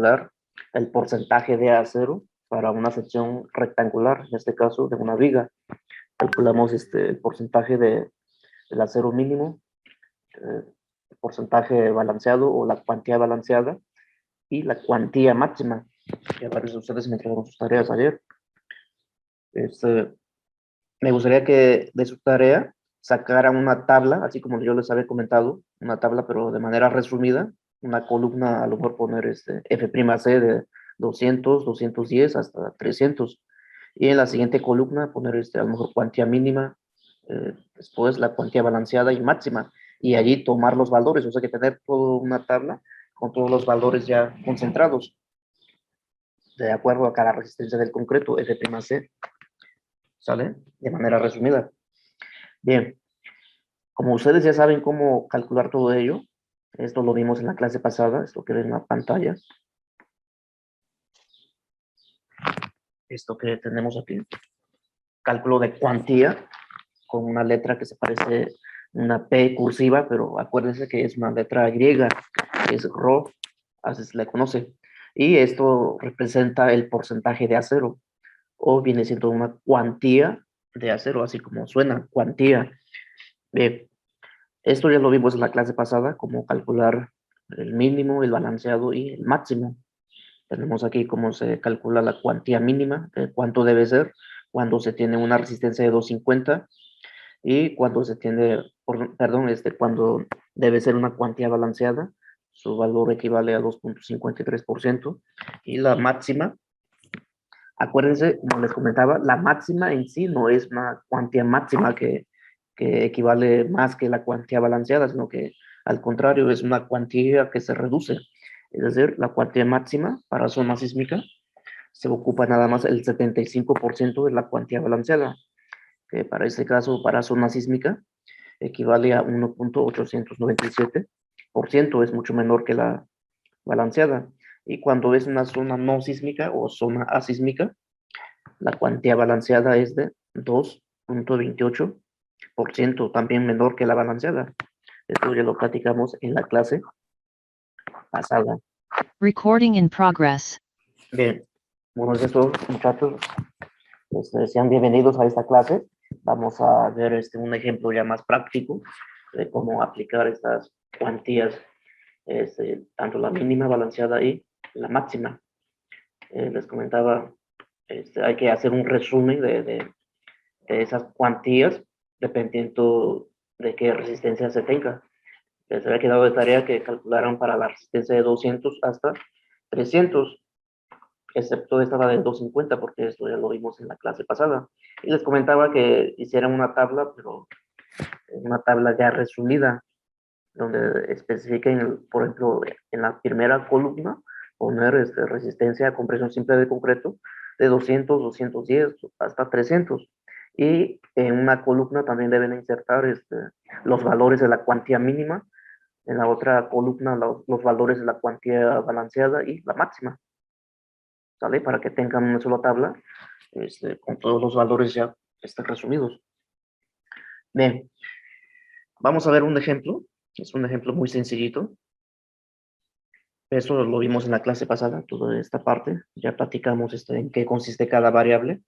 calcular el porcentaje de acero para una sección rectangular, en este caso de una viga. Calculamos el porcentaje del acero mínimo, el porcentaje balanceado o la cuantía balanceada y la cuantía máxima, que aparece ustedes me entregaron sus tareas ayer. Me gustaría que de su tarea sacaran una tabla, así como yo les había comentado, una tabla, pero de manera resumida, una columna, a lo mejor poner F'C de 200, 210 hasta 300. Y en la siguiente columna poner a lo mejor cuantía mínima, después la cuantía balanceada y máxima. Y allí tomar los valores, o sea que tener toda una tabla con todos los valores ya concentrados, de acuerdo a cada resistencia del concreto, F'C. ¿Sale? De manera resumida. Bien, como ustedes ya saben cómo calcular todo ello, esto lo vimos en la clase pasada, esto que ven en la pantalla. Esto que tenemos aquí. Cálculo de cuantía con una letra que se parece una P cursiva, pero acuérdense que es una letra griega, que es Rho, así se le conoce. Y esto representa el porcentaje de acero, o viene siendo una cuantía de acero, así como suena, cuantía. Bien, esto ya lo vimos en la clase pasada, cómo calcular el mínimo, el balanceado y el máximo. Tenemos aquí cómo se calcula la cuantía mínima, cuánto debe ser, cuando se tiene una resistencia de 250 y cuando se tiene, perdón, cuando debe ser una cuantía balanceada, su valor equivale a 2.53%. Y la máxima, acuérdense, como les comentaba, la máxima en sí no es una cuantía máxima que equivale más que la cuantía balanceada, sino que al contrario es una cuantía que se reduce. Es decir, la cuantía máxima para zona sísmica se ocupa nada más el 75% de la cuantía balanceada, que para este caso, para zona sísmica, equivale a 1.897%, es mucho menor que la balanceada. Y cuando es una zona no sísmica o zona asísmica, la cuantía balanceada es de 2.28%, también menor que la balanceada. Esto ya lo platicamos en la clase pasada. Recording in progress. Bien, bueno, eso, muchachos, sean bienvenidos a esta clase. Vamos a ver un ejemplo ya más práctico de cómo aplicar estas cuantías, tanto la mínima balanceada y la máxima. Les comentaba, hay que hacer un resumen de esas cuantías dependiendo de qué resistencia se tenga. Les había quedado de tarea que calcularan para la resistencia de 200 hasta 300, excepto esta la de 250, porque esto ya lo vimos en la clase pasada. Y les comentaba que hicieran una tabla, pero una tabla ya resumida, donde especifiquen, por ejemplo, en la primera columna, poner resistencia a compresión simple de concreto de 200, 210 hasta 300. Y en una columna también deben insertar los valores de la cuantía mínima, en la otra columna los valores de la cuantía balanceada y la máxima, ¿sale? Para que tengan una sola tabla con todos los valores ya resumidos. Bien, vamos a ver un ejemplo. Es un ejemplo muy sencillito. Eso lo vimos en la clase pasada, toda esta parte. Ya platicamos en qué consiste cada variable.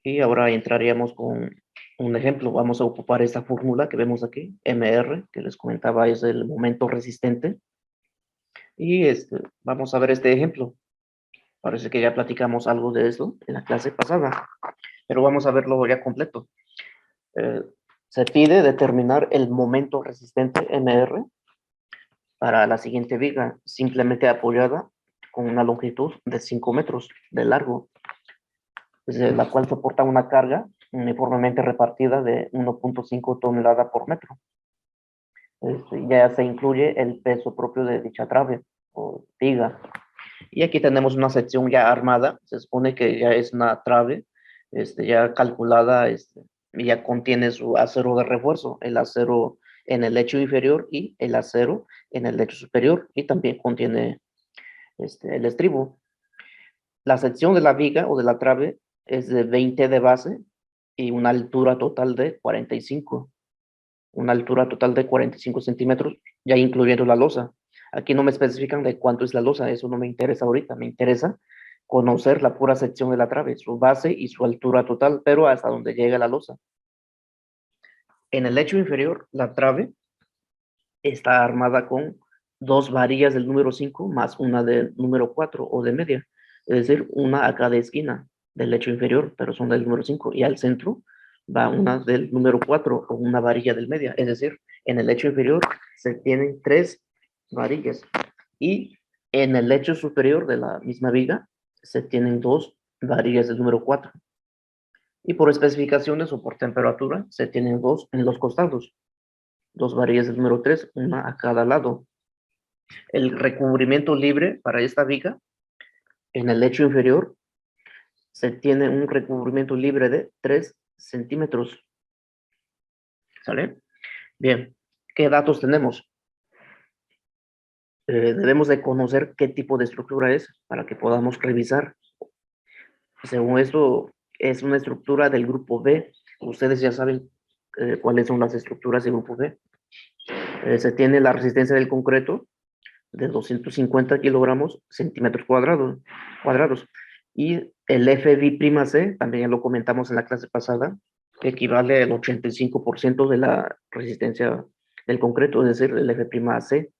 Y ahora entraríamos con un ejemplo. Vamos a ocupar esta fórmula que vemos aquí, MR, que les comentaba es el momento resistente. Y vamos a ver este ejemplo. Parece que ya platicamos algo de eso en la clase pasada, pero vamos a verlo ya completo. Se pide determinar el momento resistente MR para la siguiente viga, simplemente apoyada con una longitud de 5 metros de largo, desde la cual soporta una carga uniformemente repartida de 1.5 toneladas por metro. Ya se incluye el peso propio de dicha trave o viga. Y aquí tenemos una sección ya armada, se supone que ya es una trave ya calculada, y ya contiene su acero de refuerzo, el acero en el lecho inferior y el acero en el lecho superior, y también contiene el estribo. La sección de la viga o de la trave es de 20 de base y una altura total de 45. Una altura total de 45 centímetros, ya incluyendo la losa. Aquí no me especifican de cuánto es la losa, eso no me interesa ahorita, me interesa conocer la pura sección de la trave, su base y su altura total, pero hasta donde llega la losa. En el lecho inferior, la trave está armada con dos varillas del número 5 más una del número 4 o de media, es decir, una a cada esquina del lecho inferior, pero son del número 5, y al centro va una del número 4 o una varilla del media, es decir, en el lecho inferior se tienen tres varillas y en el lecho superior de la misma viga se tienen dos varillas del número 4 y por especificaciones o por temperatura se tienen dos en los costados, dos varillas del número 3, una a cada lado. El recubrimiento libre para esta viga en el lecho inferior se tiene un recubrimiento libre de 3 centímetros. ¿Sale? Bien, ¿qué datos tenemos? Debemos de conocer qué tipo de estructura es para que podamos revisar. Según esto, es una estructura del grupo B. Ustedes ya saben cuáles son las estructuras del grupo B. Se tiene la resistencia del concreto de 250 kilogramos centímetros cuadrados. Y el FB'(C), también ya lo comentamos en la clase pasada, que equivale al 85% de la resistencia del concreto, es decir, el F'(C).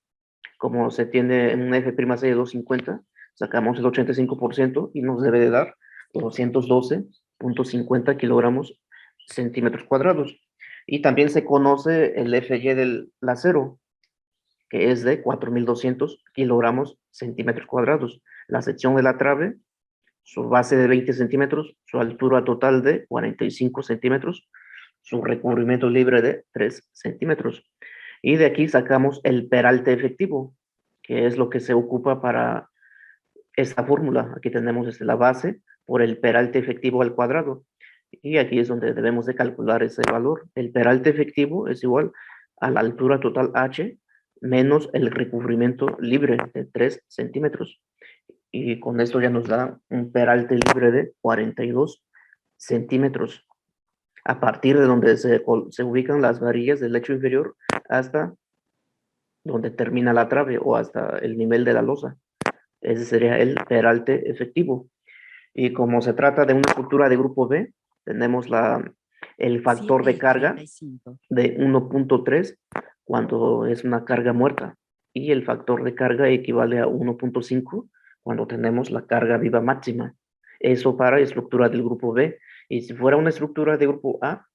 Como se tiene un F'(C) de 250, sacamos el 85% y nos debe de dar 212.50 kilogramos centímetros cuadrados. Y también se conoce el FY del acero, que es de 4.200 kilogramos centímetros cuadrados. La sección de la trave, su base de 20 centímetros, su altura total de 45 centímetros, su recubrimiento libre de 3 centímetros. Y de aquí sacamos el peralte efectivo, que es lo que se ocupa para esta fórmula. Aquí tenemos la base por el peralte efectivo al cuadrado. Y aquí es donde debemos de calcular ese valor. El peralte efectivo es igual a la altura total H menos el recubrimiento libre de 3 centímetros. Y con esto ya nos da un peralte libre de 42 centímetros. A partir de donde se ubican las varillas del lecho inferior hasta donde termina la trave o hasta el nivel de la losa. Ese sería el peralte efectivo. Y como se trata de una estructura de grupo B, tenemos el factor de carga de 1.3 cuando es una carga muerta. Y el factor de carga equivale a 1.5 cuando tenemos la carga viva máxima. Eso para estructura del grupo B. Y si fuera una estructura de grupo A,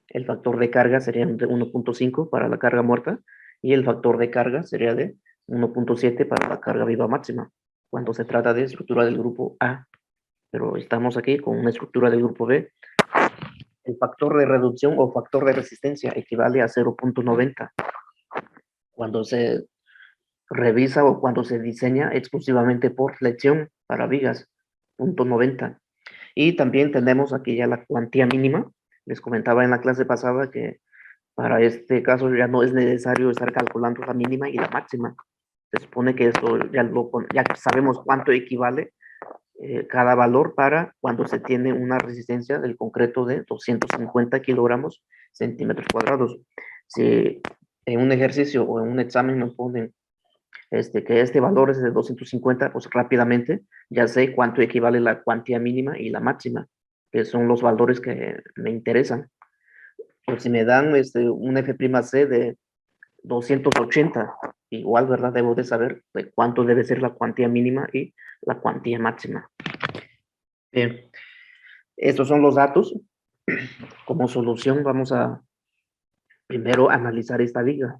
el factor de carga sería de 1.5 para la carga muerta y el factor de carga sería de 1.7 para la carga viva máxima, cuando se trata de estructura del grupo A. Pero estamos aquí con una estructura del grupo B. El factor de reducción o factor de resistencia equivale a 0.90 cuando se revisa o cuando se diseña exclusivamente por flexión para vigas, 0.90. Y también tenemos aquí ya la cuantía mínima. Les comentaba en la clase pasada que para este caso ya no es necesario estar calculando la mínima y la máxima. Se supone que esto ya sabemos cuánto equivale cada valor para cuando se tiene una resistencia del concreto de 250 kilogramos centímetros cuadrados. Si en un ejercicio o en un examen nos ponen que este valor es de 250, pues rápidamente ya sé cuánto equivale la cuantía mínima y la máxima, que son los valores que me interesan. O si me dan un F'(C) de 280, igual, ¿verdad? Debo de saber de cuánto debe ser la cuantía mínima y la cuantía máxima. Bien, estos son los datos. Como solución vamos a primero analizar esta viga.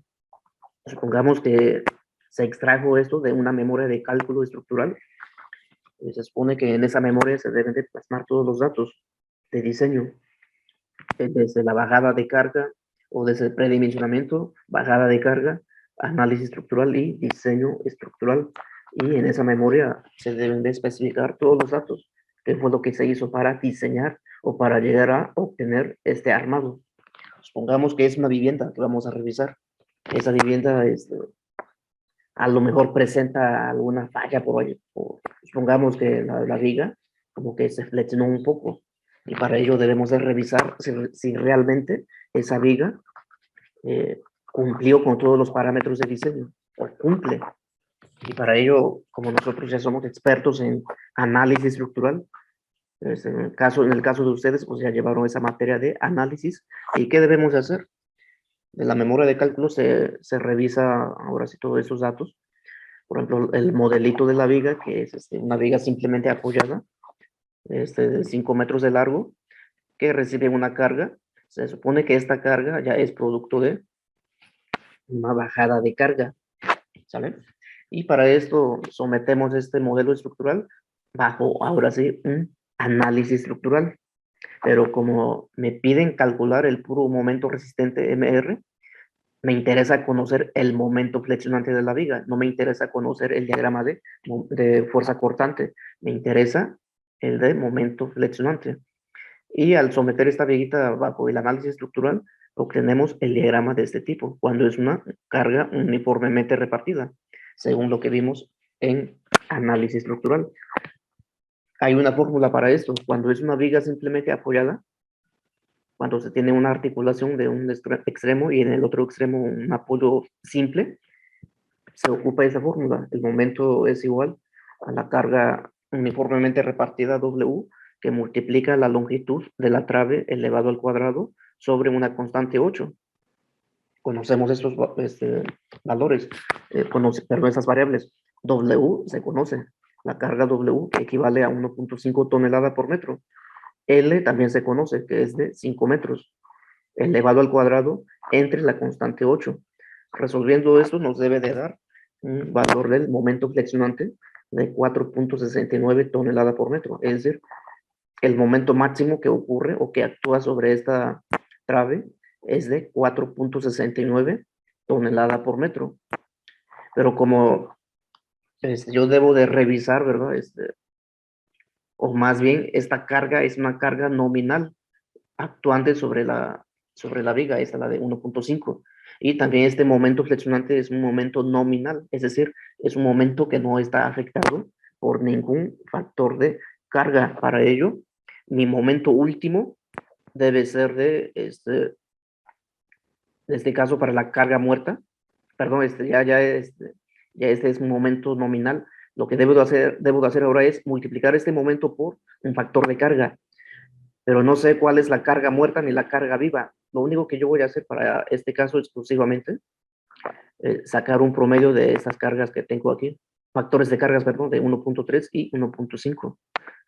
Supongamos que se extrajo esto de una memoria de cálculo estructural. Se supone que en esa memoria se deben de plasmar todos los datos de diseño, desde la bajada de carga o desde el predimensionamiento, bajada de carga, análisis estructural y diseño estructural. Y en esa memoria se deben de especificar todos los datos, que fue lo que se hizo para diseñar o para llegar a obtener este armado. Supongamos que es una vivienda que vamos a revisar. Esa vivienda a lo mejor presenta alguna falla por ahí. Supongamos que la viga como que se flexionó un poco. Y para ello debemos de revisar si realmente esa viga cumplió con todos los parámetros de diseño o cumple. Y para ello, como nosotros ya somos expertos en análisis estructural, en el caso de ustedes, pues ya llevaron esa materia de análisis. ¿Y qué debemos de hacer? De la memoria de cálculo se revisa ahora sí todos esos datos. Por ejemplo, el modelito de la viga, que es una viga simplemente apoyada, de 5 metros de largo, que recibe una carga. Se supone que esta carga ya es producto de una bajada de carga, ¿sale? Y para esto sometemos este modelo estructural bajo, ahora sí, un análisis estructural. Pero como me piden calcular el puro momento resistente MR, me interesa conocer el momento flexionante de la viga, no me interesa conocer el diagrama de fuerza cortante, me interesa el de momento flexionante. Y al someter esta viguita bajo el análisis estructural, obtenemos el diagrama de este tipo, cuando es una carga uniformemente repartida, según lo que vimos en análisis estructural. Hay una fórmula para esto. Cuando es una viga simplemente apoyada, cuando se tiene una articulación de un extremo y en el otro extremo un apoyo simple, se ocupa esa fórmula. El momento es igual a la carga uniformemente repartida W, que multiplica la longitud de la trave elevado al cuadrado sobre una constante 8. Conocemos estos valores, perdón, esas variables. W se conoce, la carga W, que equivale a 1.5 toneladas por metro. L también se conoce, que es de 5 metros, elevado al cuadrado entre la constante 8. Resolviendo esto nos debe de dar un valor del momento flexionante de 4.69 toneladas por metro, es decir, el momento máximo que ocurre o que actúa sobre esta trave es de 4.69 toneladas por metro. Pero como yo debo de revisar, ¿verdad? O más bien, esta carga es una carga nominal actuante sobre la viga, esta es la de 1.5. Y también este momento flexionante es un momento nominal, es decir, es un momento que no está afectado por ningún factor de carga. Para ello, mi momento último debe ser de este caso para la carga muerta, perdón, ya este es un momento nominal. Lo que debo de hacer ahora es multiplicar este momento por un factor de carga, pero no sé cuál es la carga muerta ni la carga viva. Lo único que yo voy a hacer para este caso exclusivamente es sacar un promedio de estas cargas que tengo aquí, factores de cargas, perdón, de 1.3 y 1.5,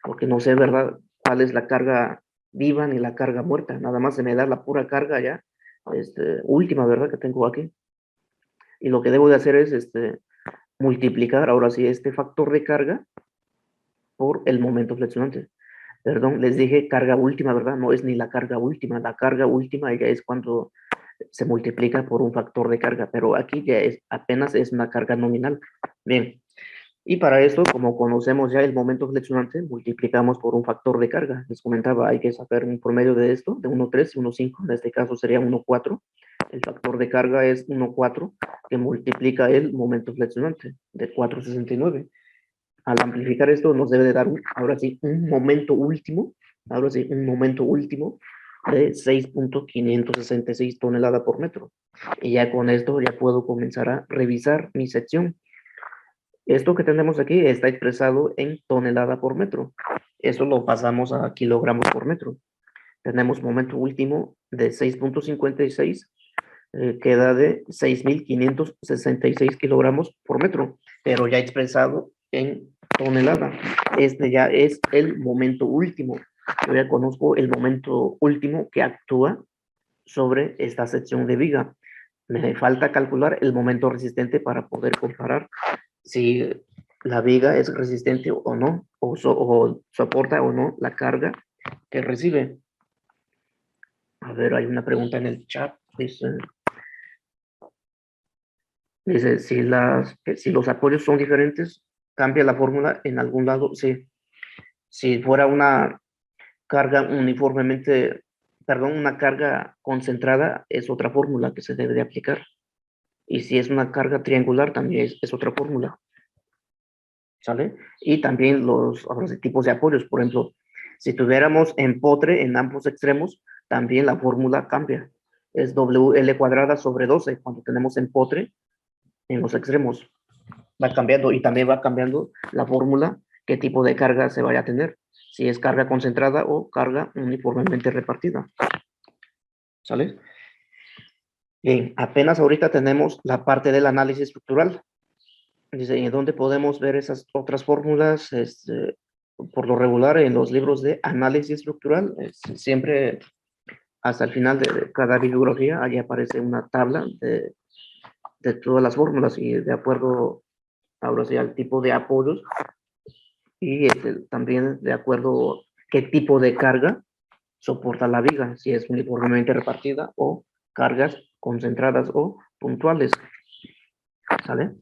porque no sé, ¿verdad?, cuál es la carga viva ni la carga muerta. Nada más se me da la pura carga ya, última, ¿verdad?, que tengo aquí. Y lo que debo de hacer es multiplicar ahora sí este factor de carga por el momento flexionante. Perdón, les dije carga última, ¿verdad? No es ni la carga última. La carga última ya es cuando se multiplica por un factor de carga, pero aquí ya apenas es una carga nominal. Bien, y para esto, como conocemos ya el momento flexionante, multiplicamos por un factor de carga. Les comentaba, hay que sacar un promedio de esto, de 1.3 y 1.5. En este caso sería 1.4. El factor de carga es 1.4, que multiplica el momento flexionante de 4.69. Al amplificar esto nos debe de dar, ahora sí, un momento último, ahora sí, un momento último de 6.566 toneladas por metro. Y ya con esto ya puedo comenzar a revisar mi sección. Esto que tenemos aquí está expresado en tonelada por metro. Eso lo pasamos a kilogramos por metro. Tenemos momento último de 6.56, queda de 6.566 kilogramos por metro, pero ya expresado en tonelada. Este ya es el momento último. Yo ya conozco el momento último que actúa sobre esta sección de viga. Me falta calcular el momento resistente para poder comparar si la viga es resistente o no, o soporta o no la carga que recibe. A ver, hay una pregunta en el chat. Dice, si los apoyos son diferentes, cambia la fórmula en algún lado. Sí, si fuera una carga uniformemente, perdón, una carga concentrada, es otra fórmula que se debe de aplicar. Y si es una carga triangular, también es otra fórmula. ¿Sale? Y también los tipos de apoyos. Por ejemplo, si tuviéramos empotre en ambos extremos, también la fórmula cambia. Es WL cuadrada sobre 12 cuando tenemos empotre en los extremos. va cambiando y también va cambiando la fórmula, qué tipo de carga se vaya a tener, si es carga concentrada o carga uniformemente repartida. ¿Sale? Bien, apenas ahorita tenemos la parte del análisis estructural. Dice, ¿y dónde podemos ver esas otras fórmulas? Por lo regular, en los libros de análisis estructural, siempre hasta el final de cada bibliografía, allí aparece una tabla de todas las fórmulas y de acuerdo, ahora sí, al tipo de apoyos y también de acuerdo qué tipo de carga soporta la viga, si es uniformemente repartida o cargas concentradas o puntuales, ¿sale?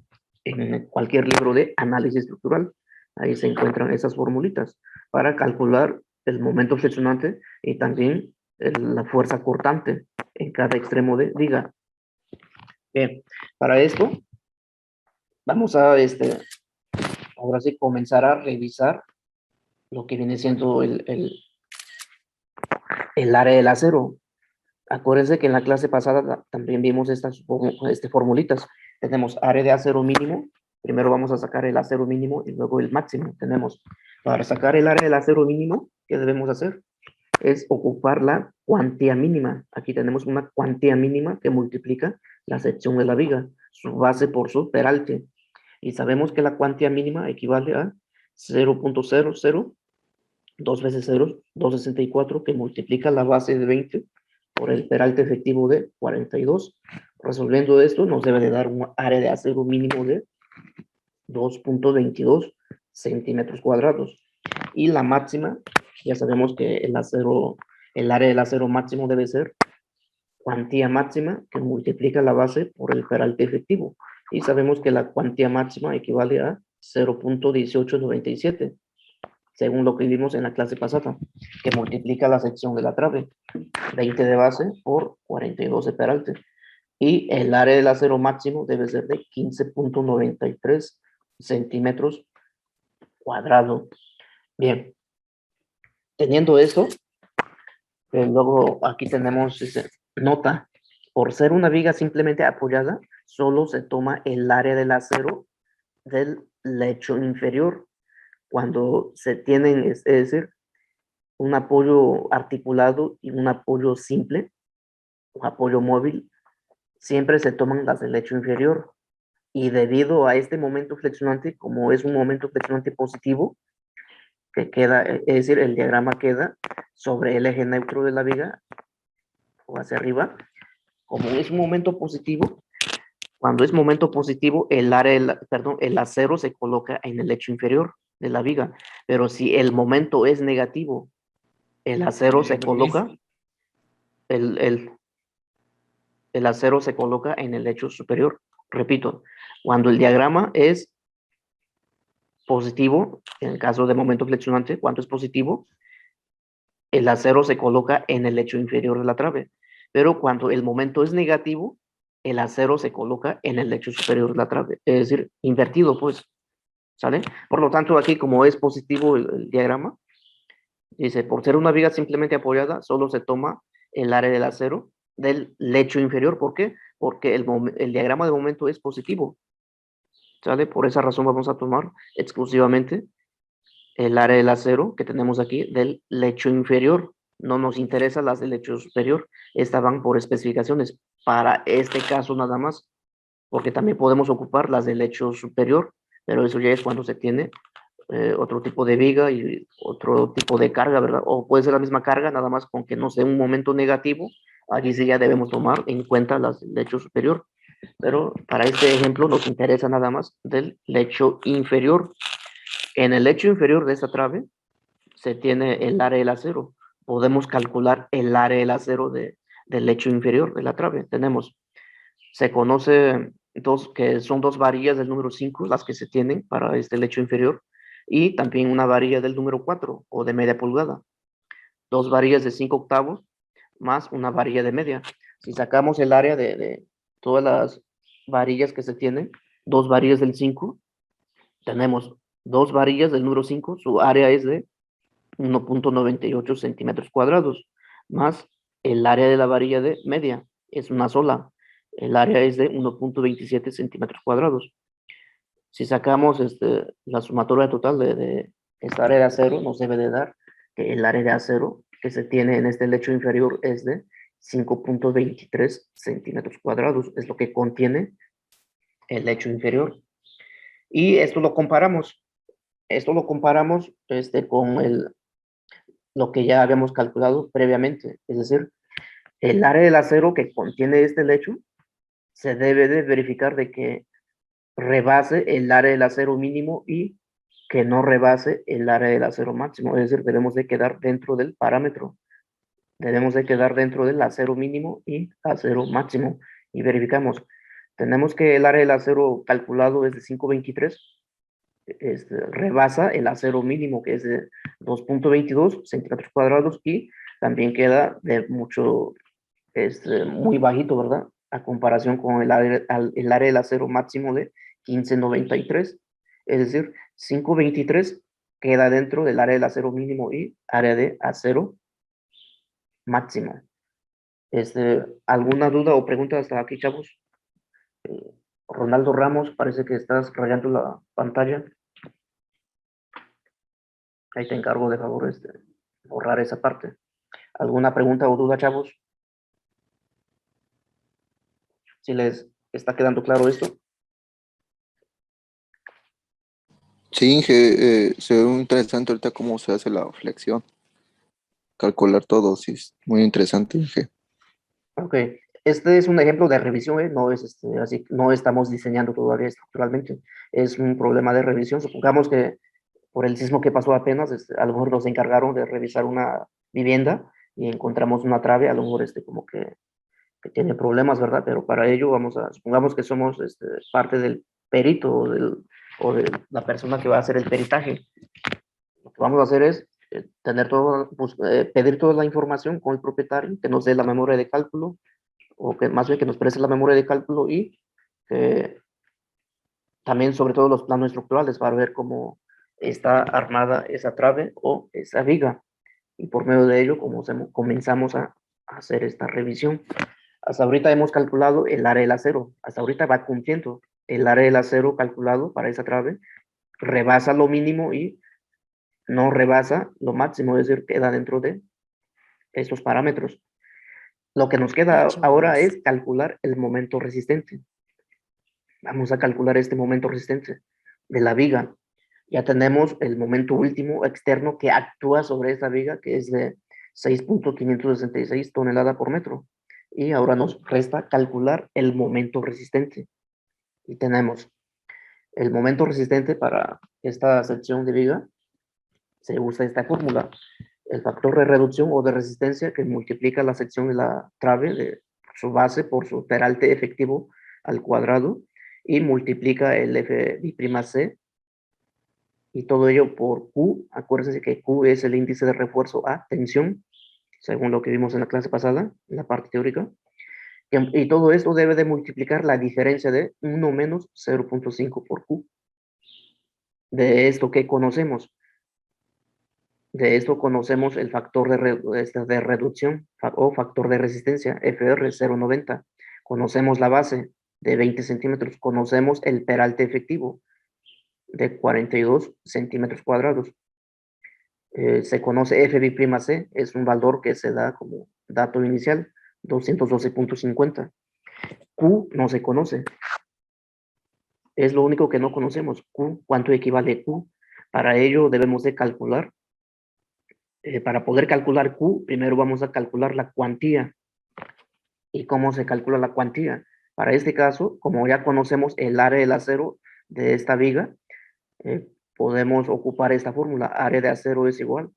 En cualquier libro de análisis estructural, ahí se encuentran esas formulitas para calcular el momento flexionante y también la fuerza cortante en cada extremo de viga. Bien, para esto vamos a, ahora sí, comenzar a revisar lo que viene siendo el área del acero. Acuérdense que en la clase pasada también vimos estas formulitas. Tenemos área de acero mínimo. Primero vamos a sacar el acero mínimo y luego el máximo. Tenemos, para sacar el área del acero mínimo, ¿qué debemos hacer? Es ocupar la cuantía mínima. Aquí tenemos una cuantía mínima que multiplica la sección de la viga, su base por su peralte. Y sabemos que la cuantía mínima equivale a 0.00, 2 veces 0, 264, que multiplica la base de 20 por el peralte efectivo de 42. Resolviendo esto, nos debe de dar un área de acero mínimo de 2.22 centímetros cuadrados. Y la máxima, ya sabemos que el área del acero máximo debe ser cuantía máxima que multiplica la base por el peralte efectivo. Y sabemos que la cuantía máxima equivale a 0.1897, según lo que vimos en la clase pasada, que multiplica la sección de la trave, 20 de base por 42 de peralte. Y el área del acero máximo debe ser de 15.93 centímetros cuadrados. Bien, teniendo esto, luego aquí tenemos nota, por ser una viga simplemente apoyada, solo se toma el área del acero del lecho inferior. Cuando se tienen, es decir, un apoyo articulado y un apoyo simple, un apoyo móvil, siempre se toman las del lecho inferior. Y debido a este momento flexionante, como es un momento flexionante positivo, que queda, es decir, el diagrama queda sobre el eje neutro de la viga o hacia arriba, como es un momento positivo, cuando es momento positivo, el acero se coloca en el lecho inferior de la viga, pero si el momento es negativo, el acero se coloca, el, el, el acero se coloca en el lecho superior. Repito, cuando el diagrama es positivo, en el caso de momento flexionante, cuando es positivo, el acero se coloca en el lecho inferior de la trave. Pero cuando el momento es negativo, el acero se coloca en el lecho superior de la trave. Es decir, invertido, pues. ¿Sale? Por lo tanto, aquí como es positivo el diagrama, dice, por ser una viga simplemente apoyada, solo se toma el área del acero del lecho inferior. ¿Por qué? Porque el diagrama de momento es positivo. ¿Sale? Por esa razón vamos a tomar exclusivamente el área del acero que tenemos aquí del lecho inferior. No nos interesa las del lecho superior. Estas van por especificaciones. Para este caso nada más, porque también podemos ocupar las del lecho superior, pero eso ya es cuando se tiene otro tipo de viga y otro tipo de carga, ¿verdad? O puede ser la misma carga, nada más con que no sea un momento negativo. Allí sí ya debemos tomar en cuenta las del lecho superior. Pero para este ejemplo nos interesa nada más del lecho inferior. En el lecho inferior de esta trave se tiene el área del acero. Podemos calcular el área del acero del lecho inferior de la trave. Se conoce que son dos varillas del número 5 las que se tienen para este lecho inferior y también una varilla del número 4 o de media pulgada. Dos varillas de 5 octavos más una varilla de media. Si sacamos el área de todas las varillas que se tienen, dos varillas del 5, tenemos dos varillas del número 5, su área es de 1.98 centímetros cuadrados, más el área de la varilla de media, es una sola. El área es de 1.27 centímetros cuadrados. Si sacamos la sumatoria total de esta área de acero, nos debe de dar que el área de acero que se tiene en este lecho inferior es de 5.23 centímetros cuadrados, es lo que contiene el lecho inferior. Y esto lo comparamos con lo que ya habíamos calculado previamente, es decir, el área del acero que contiene este lecho se debe de verificar de que rebase el área del acero mínimo y que no rebase el área del acero máximo, es decir, debemos de quedar dentro del parámetro, debemos de quedar dentro del acero mínimo y acero máximo, y verificamos, tenemos que el área del acero calculado es de 5.23, rebasa el acero mínimo que es de 2.22 centímetros cuadrados y también queda de mucho, muy bajito, ¿verdad? A comparación con el área del acero máximo de 15.93, es decir, 5.23 queda dentro del área del acero mínimo y área de acero máximo. ¿Alguna duda o pregunta hasta aquí, chavos? Ronaldo Ramos, parece que estás rayando la pantalla. Ahí te encargo de favor borrar esa parte. ¿Alguna pregunta o duda, chavos? Si les está quedando claro esto. Sí, Inge, se ve muy interesante ahorita cómo se hace la flexión, calcular todo, sí, es muy interesante, Inge. Ok, este es un ejemplo de revisión, ¿eh? No es así, no estamos diseñando todavía estructuralmente. Es un problema de revisión. Supongamos que por el sismo que pasó apenas, a lo mejor nos encargaron de revisar una vivienda y encontramos una trave, a lo mejor como que tiene problemas, ¿verdad? Pero para ello supongamos que somos parte del perito o de la persona que va a hacer el peritaje. Lo que vamos a hacer es pedir toda la información con el propietario, que nos dé la memoria de cálculo, o que más bien que nos preste la memoria de cálculo y también sobre todo los planos estructurales para ver cómo está armada esa trave o esa viga. Y por medio de ello, comenzamos a hacer esta revisión. Hasta ahorita hemos calculado el área del acero. Hasta ahorita va cumpliendo. El área del acero calculado para esa trave rebasa lo mínimo y no rebasa lo máximo, es decir, queda dentro de estos parámetros. Lo que nos queda ahora es calcular el momento resistente. Vamos a calcular este momento resistente de la viga. Ya tenemos el momento último externo que actúa sobre esa viga, que es de 6.566 toneladas por metro. Y ahora nos resta calcular el momento resistente. Y tenemos el momento resistente para esta sección de viga. Se usa esta fórmula. El factor de reducción o de resistencia que multiplica la sección de la trave de su base por su peralte efectivo al cuadrado y multiplica el F'C y todo ello por Q. Acuérdense que Q es el índice de refuerzo a tensión, según lo que vimos en la clase pasada, en la parte teórica. Y todo esto debe de multiplicar la diferencia de 1 menos 0.5 por Q. De esto que conocemos. De esto conocemos el factor de reducción o factor de resistencia, FR 0.90. Conocemos la base de 20 centímetros. Conocemos el peralte efectivo de 42 centímetros cuadrados. Se conoce F'C, es un valor que se da como dato inicial, 212.50. Q no se conoce, es lo único que no conocemos. Q, ¿cuánto equivale Q? Para ello debemos de calcular. Para poder calcular Q, primero vamos a calcular la cuantía. ¿Y cómo se calcula la cuantía? Para este caso, como ya conocemos el área del acero de esta viga, podemos ocupar esta fórmula. Área de acero es igual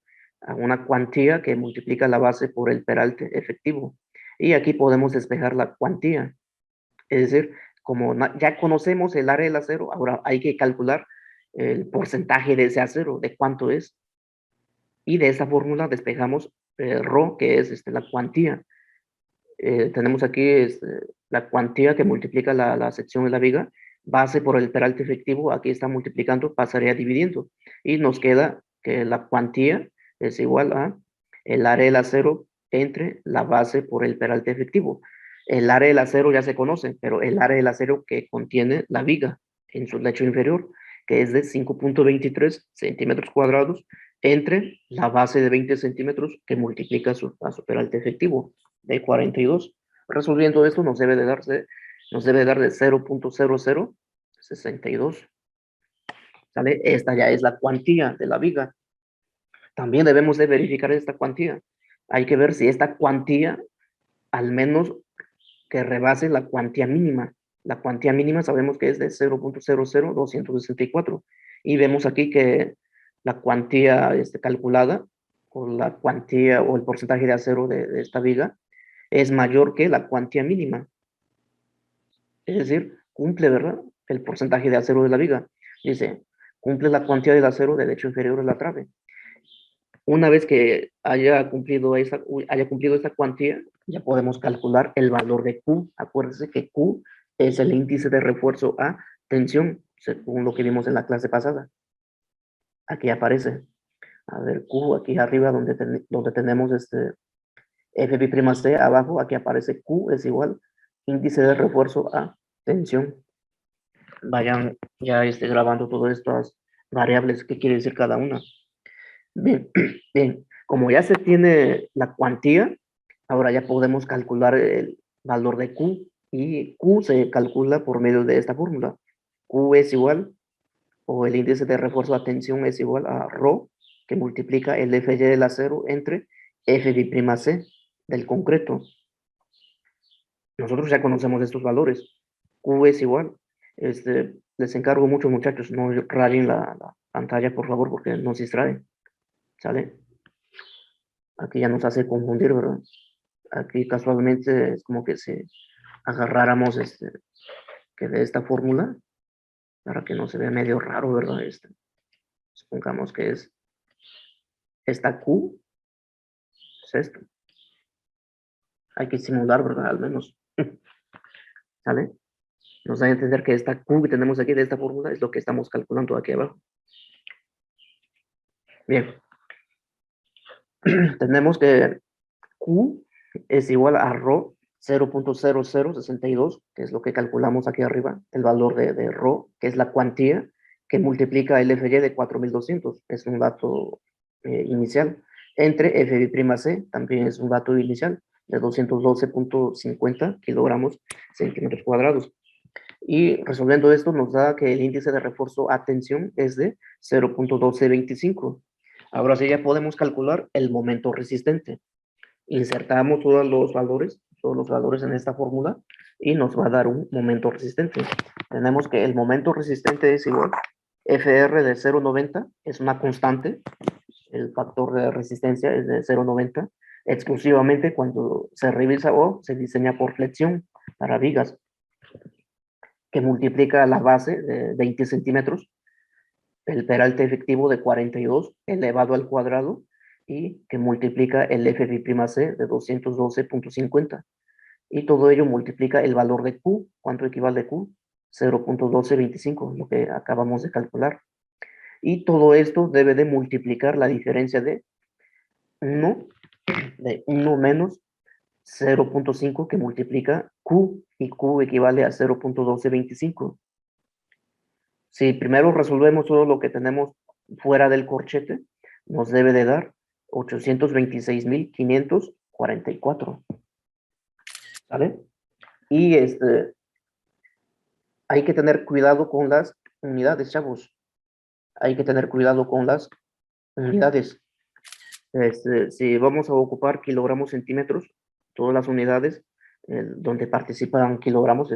a una cuantía que multiplica la base por el peralte efectivo. Y aquí podemos despejar la cuantía. Es decir, como ya conocemos el área del acero, ahora hay que calcular el porcentaje de ese acero, de cuánto es. Y de esa fórmula despejamos ρ, que es la cuantía. Tenemos aquí la cuantía que multiplica la sección de la viga, base por el peralte efectivo, aquí está multiplicando, pasaría dividiendo, y nos queda que la cuantía es igual a el área del acero entre la base por el peralte efectivo. El área del acero ya se conoce, pero el área del acero que contiene la viga, en su lecho inferior, que es de 5.23 centímetros cuadrados, entre la base de 20 centímetros que multiplica a su peralte efectivo de 42. Resolviendo esto nos debe de dar de 0.0062. ¿Sale? Esta ya es la cuantía de la viga. También debemos de verificar esta cuantía. Hay que ver si esta cuantía al menos que rebase la cuantía mínima. La cuantía mínima sabemos que es de 0.00264 y vemos aquí que la cuantía calculada o la cuantía o el porcentaje de acero de esta viga es mayor que la cuantía mínima. Es decir, cumple, ¿verdad? El porcentaje de acero de la viga. Dice, cumple la cuantía del acero del lecho inferior de la trave. Una vez que haya cumplido esta cuantía, ya podemos calcular el valor de Q. Acuérdense que Q es el índice de refuerzo a tensión, según lo que vimos en la clase pasada. Aquí aparece. A ver, Q, aquí arriba donde tenemos FB', abajo, aquí aparece Q es igual índice de refuerzo a tensión. Vayan ya grabando todas estas variables, qué quiere decir cada una. Bien, bien, como ya se tiene la cuantía, ahora ya podemos calcular el valor de Q y Q se calcula por medio de esta fórmula. Q es igual, o el índice de refuerzo a tensión es igual a ρ, que multiplica el Fy del acero entre Fb', del concreto. Nosotros ya conocemos estos valores. Q es igual. Les encargo mucho, muchachos, no rayen la pantalla, por favor, porque nos distrae. ¿Sale? Aquí ya nos hace confundir, ¿verdad? Aquí casualmente es como que si agarráramos que de esta fórmula, para que no se vea medio raro, ¿verdad? Supongamos que es esta Q, es esto. Hay que simular, ¿verdad? Al menos. ¿Sale? Nos da a entender que esta Q que tenemos aquí de esta fórmula es lo que estamos calculando aquí abajo. Bien. Tenemos que Q es igual a ρ 0.0062, que es lo que calculamos aquí arriba, el valor de ρ, que es la cuantía que multiplica el Fy de 4200, es un dato inicial, entre Fb', también es un dato inicial, de 212.50 kilogramos centímetros cuadrados. Y resolviendo esto nos da que el índice de refuerzo a tensión es de 0.1225. Ahora sí ya podemos calcular el momento resistente. Insertamos todos los valores en esta fórmula y nos va a dar un momento resistente. Tenemos que el momento resistente es igual FR de 0.90, es una constante, el factor de resistencia es de 0.90, exclusivamente cuando se revisa o se diseña por flexión para vigas, que multiplica la base de 20 centímetros, el peralte efectivo de 42 elevado al cuadrado, y que multiplica el Fb', de 212.50. Y todo ello multiplica el valor de Q. ¿Cuánto equivale a Q? 0.1225, lo que acabamos de calcular. Y todo esto debe de multiplicar la diferencia de 1, menos 0.5, que multiplica Q, y Q equivale a 0.1225. Si primero resolvemos todo lo que tenemos fuera del corchete, nos debe de dar 826.544. ¿Vale? Y hay que tener cuidado con las unidades, chavos. Hay que tener cuidado con las unidades. Si vamos a ocupar kilogramos, centímetros, todas las unidades donde participan kilogramos,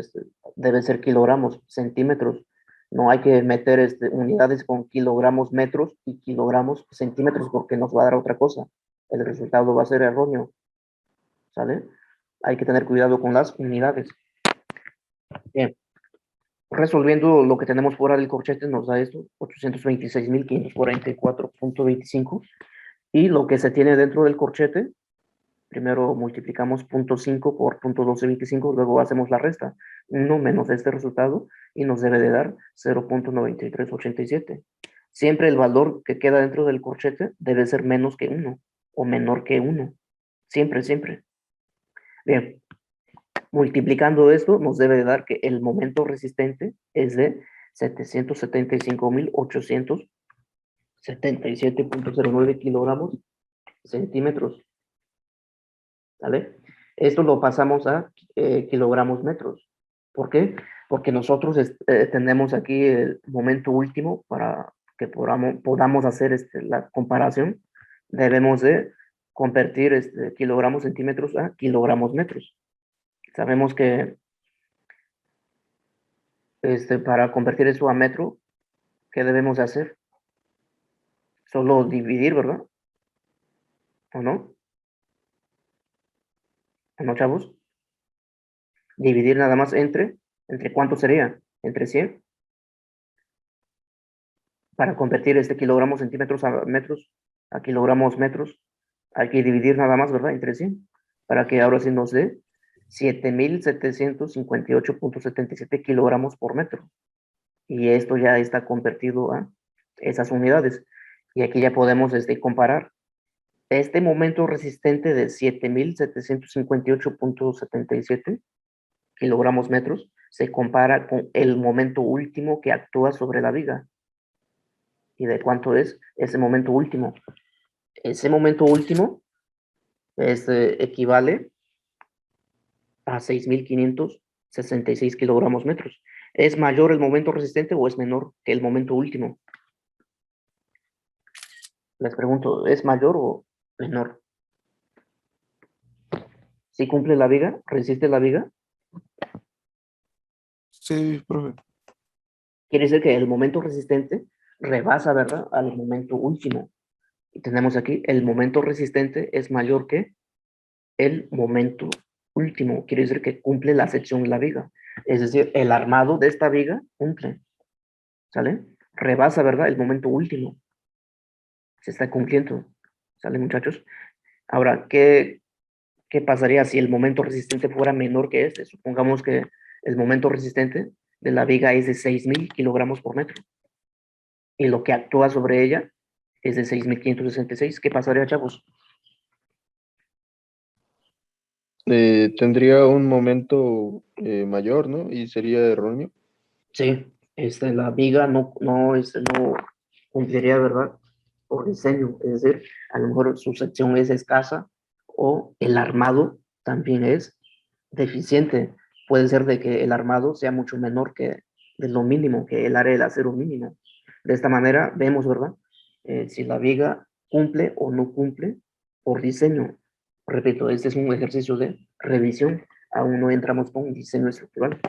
deben ser kilogramos, centímetros. No hay que meter unidades con kilogramos, metros y kilogramos, centímetros, porque nos va a dar otra cosa. El resultado va a ser erróneo. ¿Sale? Hay que tener cuidado con las unidades. Bien. Resolviendo lo que tenemos fuera del corchete nos da esto, 826.544.25. Y lo que se tiene dentro del corchete, primero multiplicamos 0.5 por 0.1225, luego hacemos la resta. 1 menos este resultado y nos debe de dar 0.9387. Siempre el valor que queda dentro del corchete debe ser menos que 1 o menor que 1. Siempre, siempre. Bien. Multiplicando esto nos debe de dar que el momento resistente es de 775.877.09 kilogramos centímetros, ¿vale? Esto lo pasamos a kilogramos metros. ¿Por qué? Porque nosotros tenemos aquí el momento último para que podamos hacer la comparación. Debemos de convertir kilogramos centímetros a kilogramos metros. Sabemos que para convertir eso a metro, ¿qué debemos de hacer? Solo dividir, ¿verdad? ¿O no? ¿O no, chavos? Dividir nada más ¿entre cuánto sería? ¿Entre 100? Para convertir kilogramos centímetros a metros, a kilogramos metros, hay que dividir nada más, ¿verdad? Entre 100, para que ahora sí nos dé 7.758.77 kilogramos por metro. Y esto ya está convertido a esas unidades. Y aquí ya podemos comparar este momento resistente de 7.758.77 kilogramos metros, se compara con el momento último que actúa sobre la viga. ¿Y de cuánto es ese momento último? Ese momento último equivale a 6.566 kilogramos metros. ¿Es mayor el momento resistente o es menor que el momento último? Les pregunto, ¿es mayor o menor? ¿Si cumple la viga? ¿Resiste la viga? Sí, profe. Quiere decir que el momento resistente rebasa, ¿verdad?, al momento último. Y tenemos aquí, el momento resistente es mayor que el momento último. Quiere decir que cumple la sección de la viga. Es decir, el armado de esta viga cumple. ¿Sale? Rebasa, ¿verdad?, el momento último. Se está cumpliendo. ¿Sale, muchachos? Ahora, ¿qué pasaría si el momento resistente fuera menor que este? Supongamos que el momento resistente de la viga es de 6.000 kilogramos por metro y lo que actúa sobre ella es de 6.566. ¿Qué pasaría, chavos? Tendría un momento mayor, ¿no? Y sería erróneo. Sí, la viga no cumpliría, ¿verdad?, por diseño. Es decir, a lo mejor su sección es escasa o el armado también es deficiente. Puede ser de que el armado sea mucho menor que de lo mínimo, que el área del acero mínimo. De esta manera vemos, ¿verdad?, si la viga cumple o no cumple por diseño. Repito, este es un ejercicio de revisión. Aún no entramos con un diseño estructural.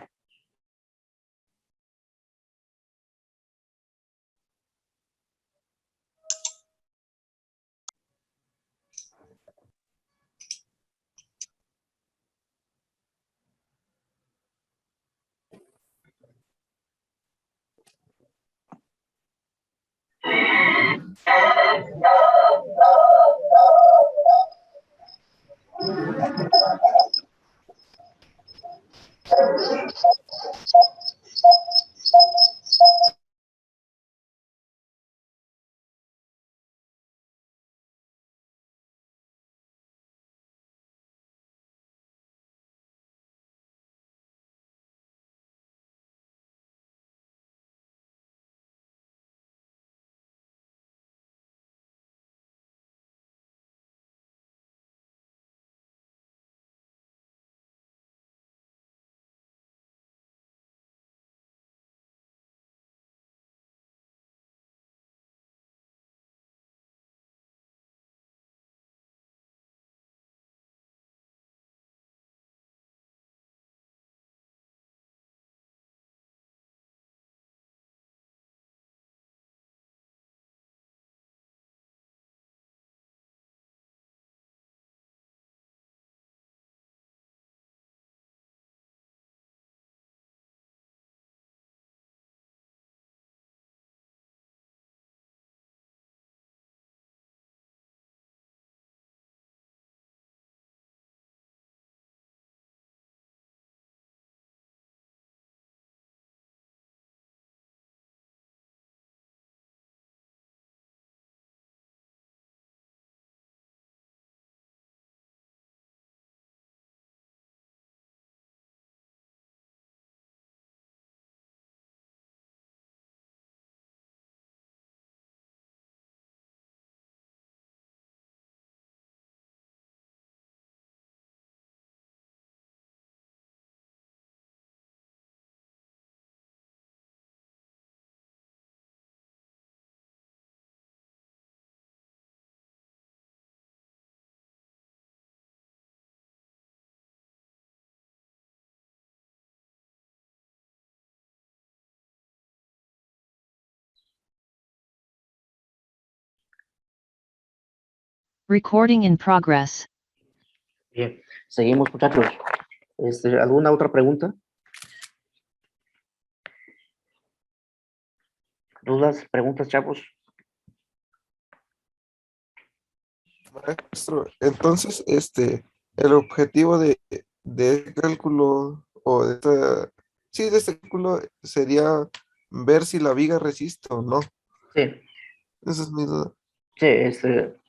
Recording in progress. Bien, seguimos, muchachos. ¿Alguna otra pregunta? ¿Dudas, preguntas, chavos? Maestro, entonces, el objetivo de este cálculo o sí, de este cálculo sería ver si la viga resiste o no. Sí, Esa es mi duda. sí,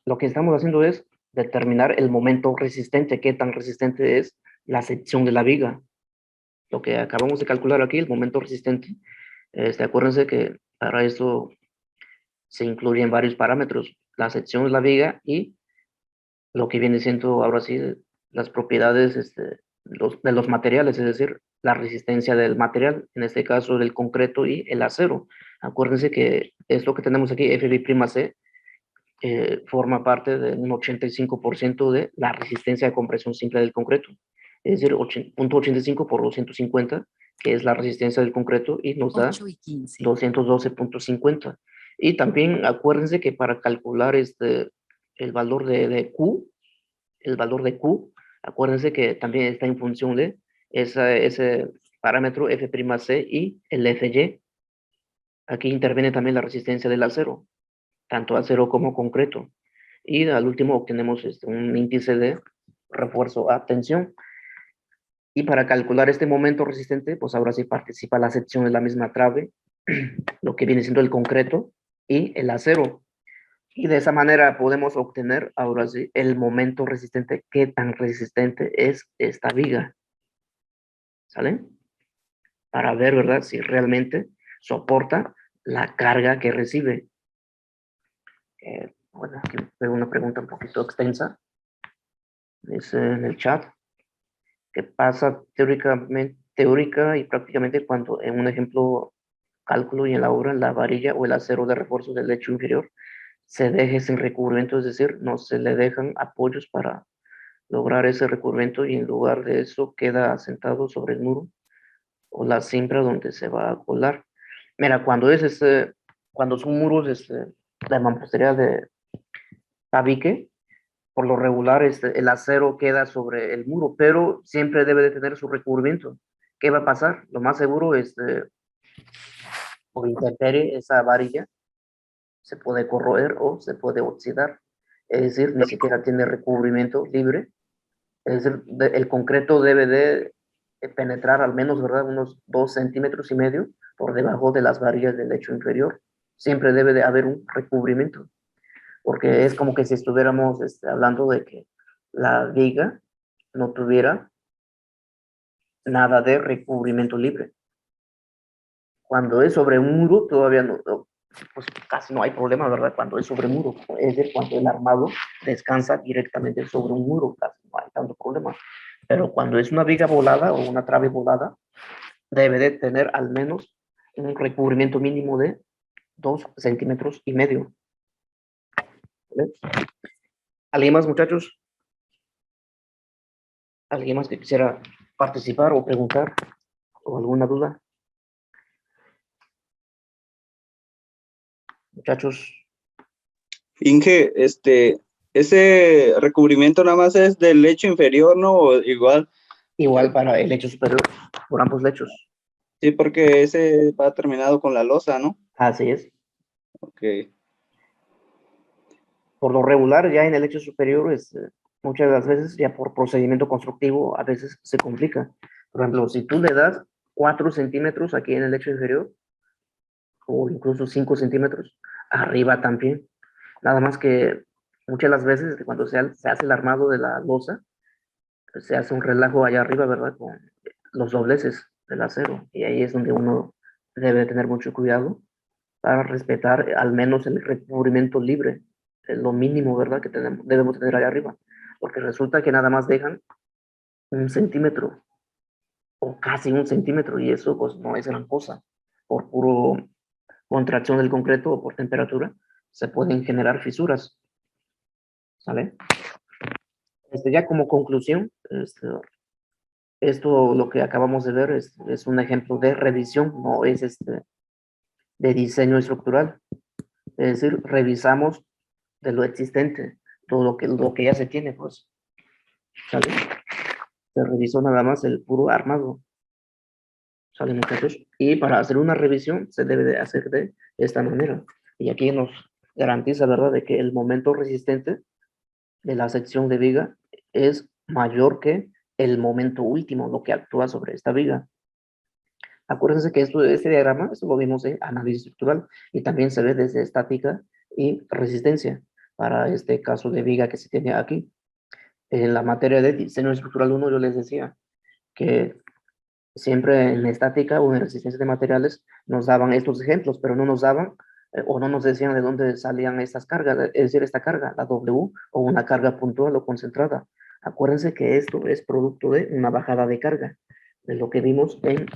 lo que estamos haciendo es determinar el momento resistente, qué tan resistente es la sección de la viga. Lo que acabamos de calcular aquí, el momento resistente, acuérdense que para eso se incluyen varios parámetros, la sección de la viga y lo que viene siendo ahora sí las propiedades de los materiales, es decir, la resistencia del material, en este caso del concreto y el acero. Acuérdense que esto que tenemos aquí, FB'(C), forma parte de un 85% de la resistencia de compresión simple del concreto. Es decir, 0.85 por 250, que es la resistencia del concreto, y nos da 212.50. Y también acuérdense que para calcular el valor de Q, acuérdense que también está en función de ese parámetro F'(C) y el Fy. Aquí interviene también la resistencia del acero, tanto acero como concreto. Y al último obtenemos un índice de refuerzo a tensión. Y para calcular este momento resistente, pues ahora sí participa la sección de la misma trave, lo que viene siendo el concreto y el acero. Y de esa manera podemos obtener ahora sí el momento resistente, qué tan resistente es esta viga. ¿Sale? Para ver, ¿verdad? Si realmente soporta la carga que recibe. Bueno, aquí veo una pregunta un poquito extensa. Dice en el chat, ¿qué pasa teórica y prácticamente cuando en un ejemplo cálculo y en la obra la varilla o el acero de refuerzo del lecho inferior se deje sin recubrimiento, es decir, no se le dejan apoyos para lograr ese recubrimiento y en lugar de eso queda sentado sobre el muro o la cimbra donde se va a colar? Mira, cuando son muros de mampostería de tabique, por lo regular el acero queda sobre el muro, pero siempre debe de tener su recubrimiento. ¿Qué va a pasar? Lo más seguro es, por intemperie, esa varilla se puede corroer o se puede oxidar. Es decir, ni siquiera tiene recubrimiento libre. Es decir, el concreto debe de penetrar al menos, ¿verdad?, unos 2,5 centímetros por debajo de las varillas del lecho inferior. Siempre debe de haber un recubrimiento, porque es como que si estuviéramos hablando de que la viga no tuviera nada de recubrimiento libre. Cuando es sobre un muro, todavía pues casi no hay problema, ¿verdad? Cuando es sobre muro, es decir, cuando el armado descansa directamente sobre un muro, casi no hay tanto problema. Pero cuando es una viga volada o una trave volada, debe de tener al menos un recubrimiento mínimo de 2,5 centímetros. ¿Vale? ¿Alguien más, muchachos? ¿Alguien más que quisiera participar o preguntar o alguna duda? Muchachos, Inge, ese recubrimiento nada más es del lecho inferior, ¿no? O igual, igual para el lecho superior, por ambos lechos. sí, porque ese va terminado con la losa, ¿no? Así es. Ok. Por lo regular, ya en el lecho superior, muchas de las veces, ya por procedimiento constructivo, a veces se complica. Por ejemplo, si tú le das 4 centímetros aquí en el lecho inferior, o incluso 5 centímetros, arriba también. Nada más que muchas de las veces, cuando se hace el armado de la losa, pues, se hace un relajo allá arriba, ¿verdad? Con los dobleces del acero. Y ahí es donde uno debe tener mucho cuidado para respetar al menos el recubrimiento libre, es lo mínimo, ¿verdad?, que debemos tener allá arriba, porque resulta que nada más dejan 1 centímetro o casi 1 centímetro y eso pues no es gran cosa. Por puro contracción del concreto o por temperatura se pueden generar fisuras, ¿sale? Ya como conclusión, esto lo que acabamos de ver es un ejemplo de revisión, no es de diseño estructural. Es decir, revisamos de lo existente, todo lo que ya se tiene, pues, ¿sale? Se revisó nada más el puro armado, ¿sale, muchachos? Y para hacer una revisión se debe de hacer de esta manera. Y aquí nos garantiza, ¿verdad?, de que el momento resistente de la sección de viga es mayor que el momento último, lo que actúa sobre esta viga. Acuérdense que este diagrama, esto lo vimos en análisis estructural y también se ve desde estática y resistencia para este caso de viga que se tiene aquí. En la materia de diseño estructural 1 yo les decía que siempre en estática o en resistencia de materiales nos daban estos ejemplos, pero no nos daban o no nos decían de dónde salían estas cargas, es decir, esta carga, la W o una carga puntual o concentrada. Acuérdense que esto es producto de una bajada de carga, de lo que vimos en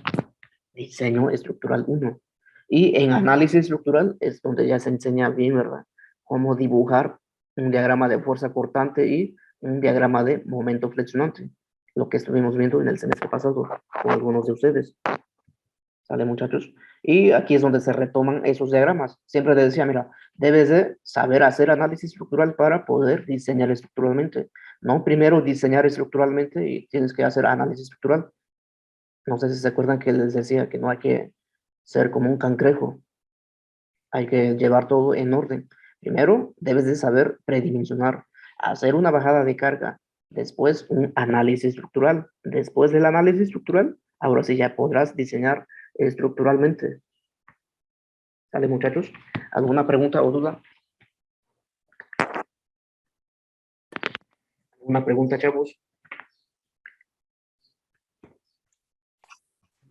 diseño estructural 1. Y en análisis estructural es donde ya se enseña bien, ¿verdad? Cómo dibujar un diagrama de fuerza cortante y un diagrama de momento flexionante. Lo que estuvimos viendo en el semestre pasado con algunos de ustedes. ¿Sale, muchachos? Y aquí es donde se retoman esos diagramas. Siempre les decía, mira, debes de saber hacer análisis estructural para poder diseñar estructuralmente. No primero diseñar estructuralmente y tienes que hacer análisis estructural. No sé si se acuerdan que les decía que no hay que ser como un cangrejo. Hay que llevar todo en orden. Primero, debes de saber predimensionar, hacer una bajada de carga, después un análisis estructural. Después del análisis estructural, ahora sí ya podrás diseñar estructuralmente. ¿Sale, muchachos? ¿Alguna pregunta o duda? ¿Alguna pregunta, chavos?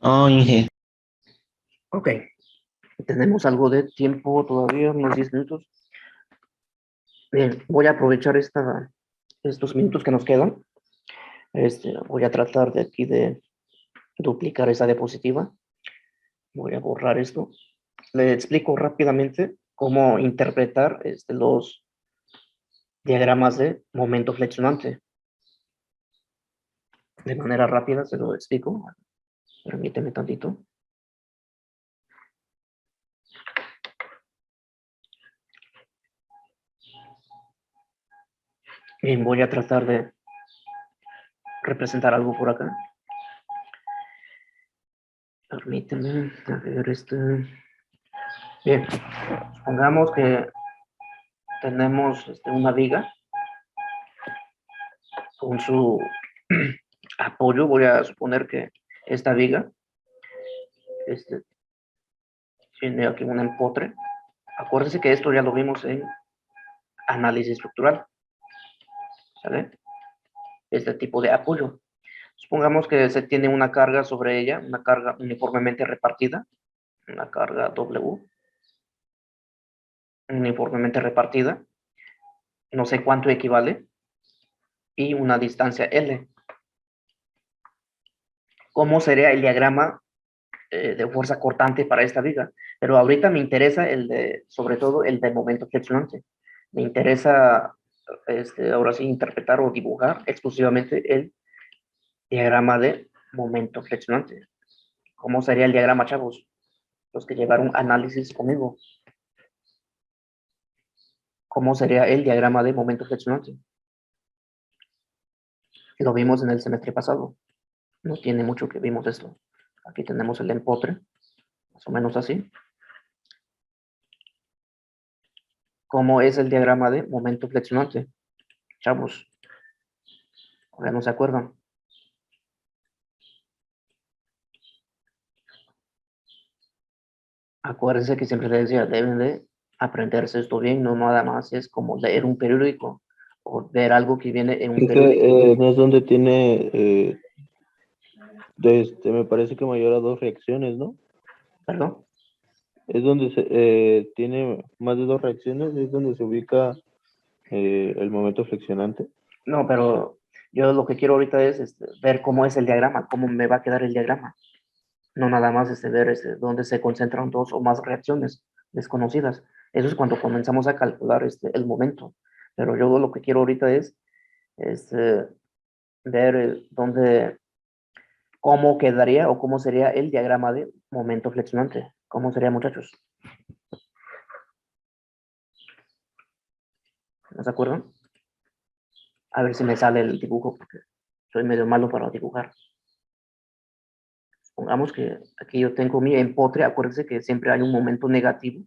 No, Inge. Ok. Tenemos algo de tiempo todavía, unos 10 minutos. Bien, voy a aprovechar estos minutos que nos quedan. Voy a tratar de aquí de duplicar esa diapositiva. Voy a borrar esto. Le explico rápidamente cómo interpretar los diagramas de momento flexionante. De manera rápida se lo explico. Permíteme tantito. Bien, voy a tratar de representar algo por acá. Permíteme, a ver, Bien, supongamos que tenemos una viga con su apoyo. Voy a suponer que esta viga tiene aquí un empotre. Acuérdense que esto ya lo vimos en análisis estructural, ¿sale? Este tipo de apoyo. Supongamos que se tiene una carga sobre ella, una carga uniformemente repartida, una carga W, uniformemente repartida, no sé cuánto equivale, y una distancia L. ¿Cómo sería el diagrama de fuerza cortante para esta viga? Pero ahorita me interesa sobre todo el de momento flexionante. Me interesa ahora sí interpretar o dibujar exclusivamente el diagrama de momento flexionante. ¿Cómo sería el diagrama, chavos? Los que llevaron análisis conmigo. ¿Cómo sería el diagrama de momento flexionante? Lo vimos en el semestre pasado. No tiene mucho que vimos esto. Aquí tenemos el empotre, más o menos así. ¿Cómo es el diagrama de momento flexionante? Chavos, ¿ya no se acuerdan? Acuérdense que siempre les decía, deben de aprenderse esto bien, no nada más es como leer un periódico o ver algo que viene en un periódico. No es donde tiene, me parece que mayor a 2 reacciones, ¿no? ¿Perdón? Es donde tiene más de 2 reacciones, es donde se ubica el momento flexionante. No, pero yo lo que quiero ahorita es ver cómo es el diagrama, cómo me va a quedar el diagrama. No nada más ver dónde se concentran dos o más reacciones desconocidas. Eso es cuando comenzamos a calcular el momento. Pero yo lo que quiero ahorita es ver cómo quedaría o cómo sería el diagrama de momento flexionante. ¿Cómo sería, muchachos? ¿No se acuerdan? A ver si me sale el dibujo, porque soy medio malo para dibujar. Pongamos que aquí yo tengo mi empotre. Acuérdense que siempre hay un momento negativo.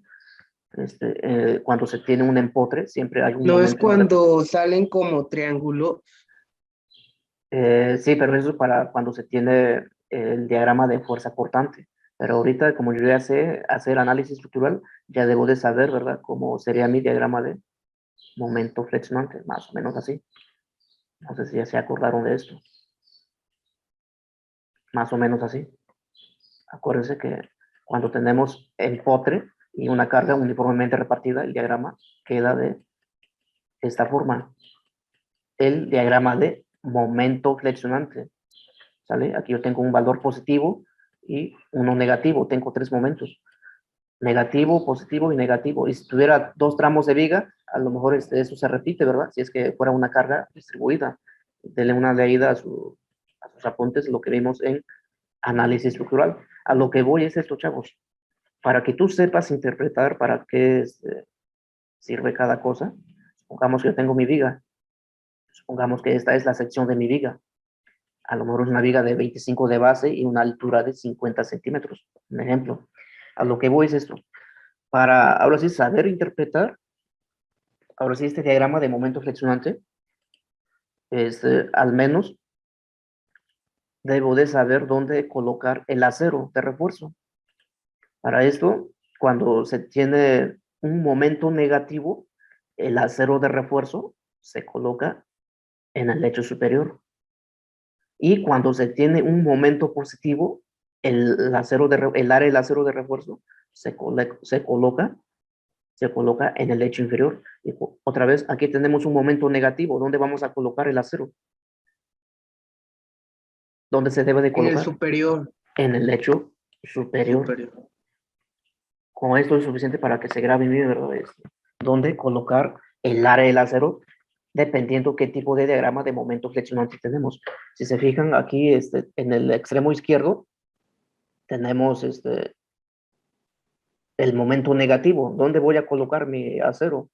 Cuando se tiene un empotre, siempre hay un No es momento negativo. cuando salen como triángulo. Sí, pero eso es para cuando se tiene el diagrama de fuerza cortante. Pero ahorita, como yo ya sé hacer análisis estructural, ya debo de saber, ¿verdad?, cómo sería mi diagrama de momento flexionante, más o menos así. No sé si ya se acordaron de esto. Más o menos así. Acuérdense que cuando tenemos el potre y una carga uniformemente repartida, el diagrama queda de esta forma. El diagrama de momento flexionante. ¿Sale? Aquí yo tengo un valor positivo y uno negativo. Tengo tres momentos. Negativo, positivo y negativo. Y si tuviera dos tramos de viga, a lo mejor eso se repite, ¿verdad? Si es que fuera una carga distribuida. Denle una leída a sus apuntes, lo que vimos en análisis estructural. A lo que voy es esto, chavos. Para que tú sepas interpretar para qué sirve cada cosa, supongamos que yo tengo mi viga. Supongamos que esta es la sección de mi viga. A lo mejor es una viga de 25 de base y una altura de 50 centímetros. Un ejemplo. A lo que voy es esto. Para ahora sí saber interpretar, ahora sí este diagrama de momento flexionante, al menos debo de saber dónde colocar el acero de refuerzo. Para esto, cuando se tiene un momento negativo, el acero de refuerzo se coloca en el lecho superior. Y cuando se tiene un momento positivo, el área del acero de refuerzo se coloca en el lecho inferior. Y otra vez, aquí tenemos un momento negativo. ¿Dónde vamos a colocar el acero? ¿Dónde se debe de En el colocar? superior. En el lecho superior. Con esto es suficiente para que se grabe bien, ¿verdad? ¿Dónde colocar el área del acero? Dependiendo qué tipo de diagrama de momento flexionante tenemos. Si se fijan aquí, en el extremo izquierdo, tenemos el momento negativo. ¿Dónde voy a colocar mi acero?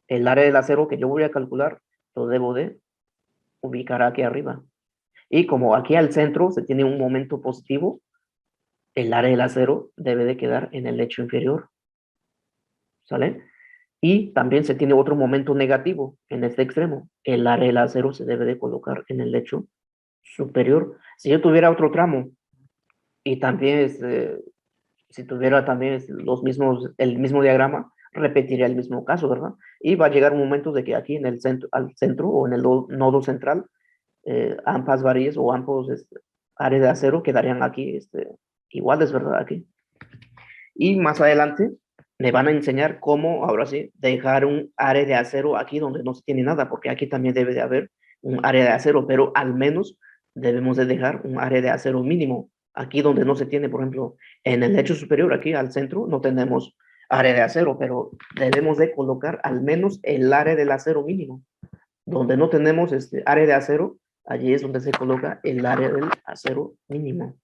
El área del acero que yo voy a calcular, lo debo de ubicar aquí arriba. Y como aquí al centro se tiene un momento positivo, el área del acero debe de quedar en el lecho inferior. ¿Sale? Y también se tiene otro momento negativo en este extremo. El área del acero se debe de colocar en el lecho superior. Si yo tuviera otro tramo y también si tuviera también el mismo diagrama, repetiría el mismo caso, ¿verdad? Y va a llegar un momento de que aquí en el centro, al centro o en el nodo central, ambas varillas o ambos áreas de acero quedarían aquí iguales, ¿verdad? Aquí. Y más adelante me van a enseñar cómo, ahora sí, dejar un área de acero aquí donde no se tiene nada, porque aquí también debe de haber un área de acero, pero al menos debemos de dejar un área de acero mínimo. Aquí donde no se tiene, por ejemplo, en el lecho superior, aquí al centro, no tenemos área de acero, pero debemos de colocar al menos el área del acero mínimo. Donde no tenemos área de acero, allí es donde se coloca el área del acero mínimo.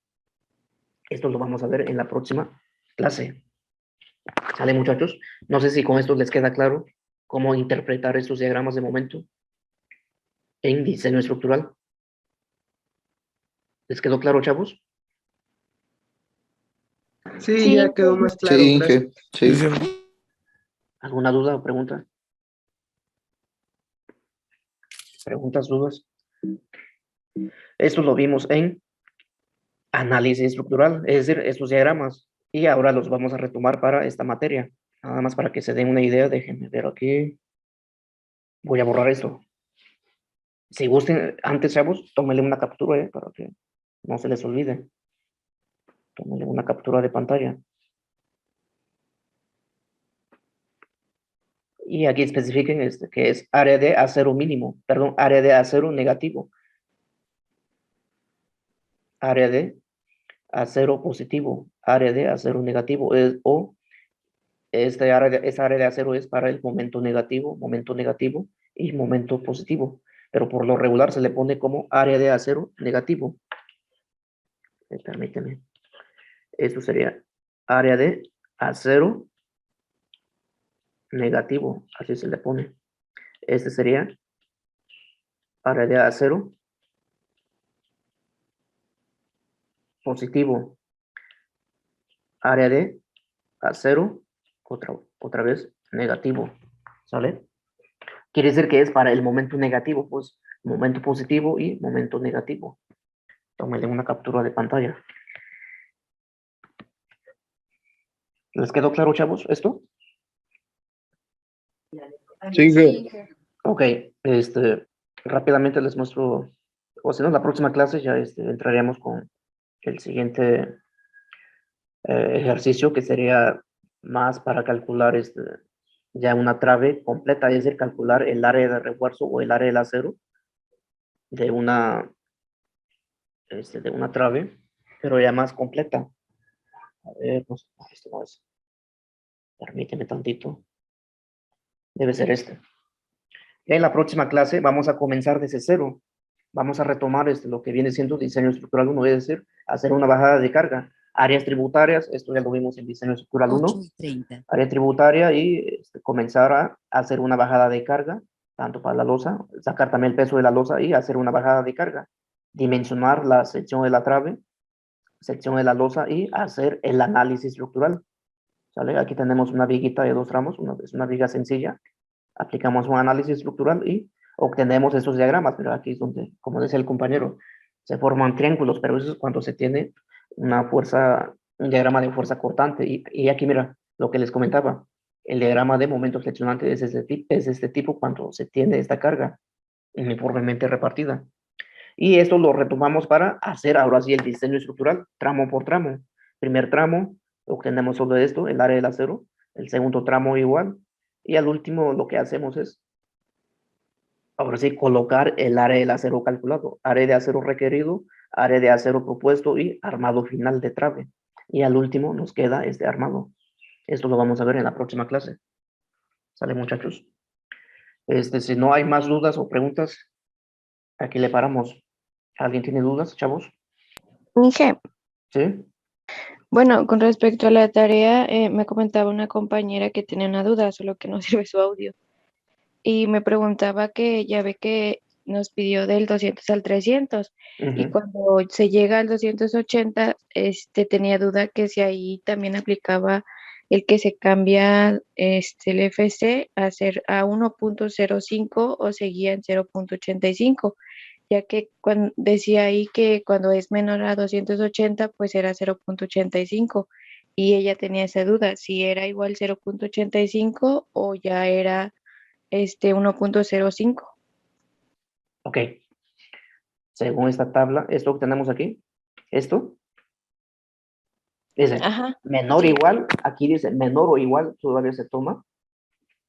Esto lo vamos a ver en la próxima clase. ¿Sale, muchachos? No sé si con esto les queda claro cómo interpretar estos diagramas de momento en diseño estructural. ¿Les quedó claro, chavos? Sí, ya quedó más claro, Sí, gracias. Inge. Sí. ¿Alguna duda o pregunta? ¿Preguntas, dudas? Esto lo vimos en análisis estructural, es decir, estos diagramas. Y ahora los vamos a retomar para esta materia. Nada más para que se den una idea, déjenme ver aquí. Voy a borrar esto. Si gusten, antes, chavos, tómenle una captura, para que no se les olvide. Tómenle una captura de pantalla. Y aquí especifiquen que es área de acero mínimo, perdón, área de acero negativo, área de acero positivo, área de acero negativo, o esa área de acero es para el momento negativo y momento positivo, pero por lo regular se le pone como área de acero negativo. Permíteme. Esto sería área de acero negativo, así se le pone. Este sería área de A0, positivo, área de A0, otra vez, negativo, ¿sale? Quiere decir que es para el momento negativo, pues, momento positivo y momento negativo. Tómenle una captura de pantalla. ¿Les quedó claro, chavos, esto? Sí, Inge. Ok, rápidamente les muestro, o si no, la próxima clase ya entraríamos con el siguiente ejercicio, que sería más para calcular ya una trave completa, es decir, calcular el área de refuerzo o el área del acero de de una trave, pero ya más completa. A ver, no sé, esto no es. Permíteme tantito. Debe ser este. Y en la próxima clase vamos a comenzar desde cero. Vamos a retomar lo que viene siendo diseño estructural 1, es decir, hacer una bajada de carga. Áreas tributarias, esto ya lo vimos en diseño estructural 1. 8:30. Área tributaria y comenzar a hacer una bajada de carga, tanto para la losa, sacar también el peso de la losa y hacer una bajada de carga. Dimensionar la sección de la trave, sección de la losa y hacer el análisis estructural. ¿Sale? Aquí tenemos una viguita de 2 tramos, es una viga sencilla. Aplicamos un análisis estructural y obtenemos esos diagramas, pero aquí es donde, como decía el compañero, se forman triángulos, pero eso es cuando se tiene una fuerza, un diagrama de fuerza cortante. Y aquí mira, lo que les comentaba, el diagrama de momento flexionante es este tipo cuando se tiene esta carga uniformemente repartida. Y esto lo retomamos para hacer ahora sí el diseño estructural, tramo por tramo. Primer tramo, obtenemos solo esto, el área del acero. El segundo tramo igual. Y al último lo que hacemos es, ahora sí, colocar el área del acero calculado. Área de acero requerido, área de acero propuesto y armado final de trave. Y al último nos queda este armado. Esto lo vamos a ver en la próxima clase. ¿Sale, muchachos? Si no hay más dudas o preguntas, aquí le paramos. ¿Alguien tiene dudas, chavos? Inge, ¿Sí? bueno, con respecto a la tarea, me comentaba una compañera que tenía una duda, solo que no sirve su audio. Y me preguntaba que ya ve que nos pidió del 200 al 300 y Ujú. cuando se llega al 280, tenía duda que si ahí también aplicaba el que se cambia el FC a ser a 1.05 o seguía en 0.85, ya que decía ahí que cuando es menor a 280 pues era 0.85 y ella tenía esa duda, si era igual 0.85 o ya era 1.05. Ok. Según esta tabla, esto que tenemos aquí, esto, dice Ajá, menor o sí. igual, aquí dice menor o igual, todavía se toma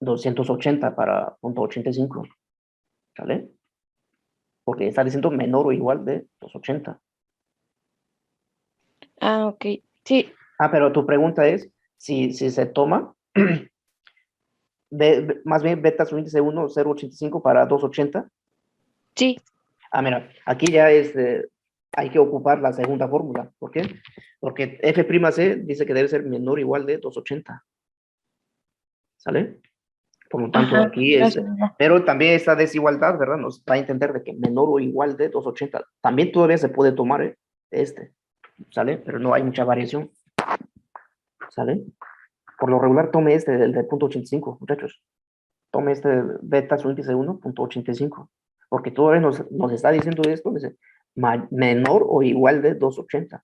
280 para punto 85, ¿vale? Porque está diciendo menor o igual de 280. Ah, ok. Sí, Ah, pero tu pregunta es si se toma, más bien beta su índice 1, 0.85 para 280. sí. Ah, mira, aquí ya hay que ocupar la segunda fórmula. ¿Por qué? Porque F'C dice que debe ser menor o igual de 280. ¿Sale? Por lo tanto, Ajá, aquí la segunda. pero también esta desigualdad, ¿verdad? Nos da a entender de que menor o igual de 280. También todavía se puede tomar ¿sale? Pero no hay mucha variación, ¿sale? Por lo regular, tome del de punto 85, muchachos. Tome beta su índice 1.85, porque todavía nos está diciendo esto, dice, menor o igual de 280.